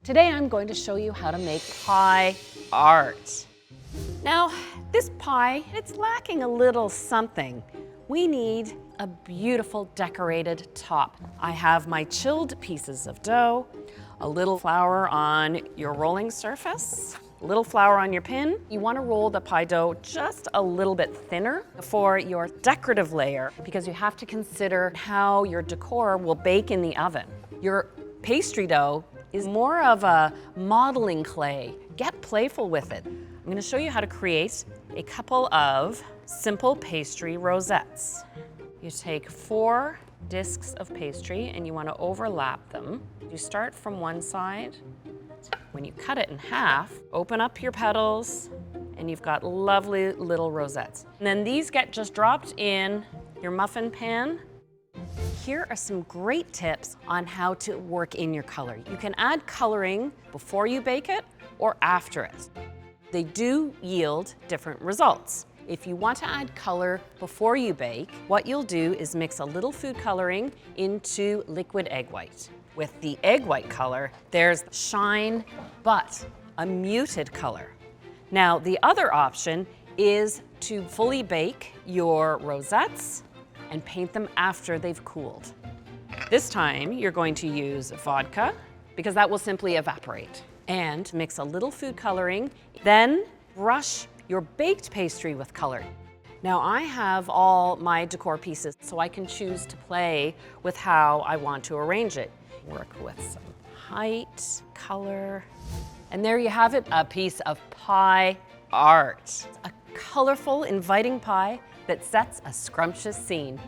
Today I'm going to show you how to make pie art. Now, this pie, it's lacking a little something. We need a beautiful decorated top. I have my chilled pieces of dough, a little flour on your rolling surface, a little flour on your pin. You want to roll the pie dough just a little bit thinner for your decorative layer because you have to consider how your decor will bake in the oven. Your pastry dough is more of a modeling clay. Get playful with it. I'm going to show you how to create a couple of simple pastry rosettes. You take 4 discs of pastry and you want to overlap them. You start from one side. When you cut it in half, open up your petals and you've got lovely little rosettes. And then these get just dropped in your muffin pan. Here are some great tips on how to work in your color. You can add coloring before you bake it or after it. They do yield different results. If you want to add color before you bake, what you'll do is mix a little food coloring into liquid egg white. With the egg white color, there's shine, but a muted color. Now, the other option is to fully bake your rosettes and paint them after they've cooled. This time, you're going to use vodka because that will simply evaporate. And mix a little food coloring, then brush your baked pastry with color. Now I have all my decor pieces, so I can choose to play with how I want to arrange it. Work with some height, color, and there you have it, a piece of pie art. A colorful, inviting pie that sets a scrumptious scene.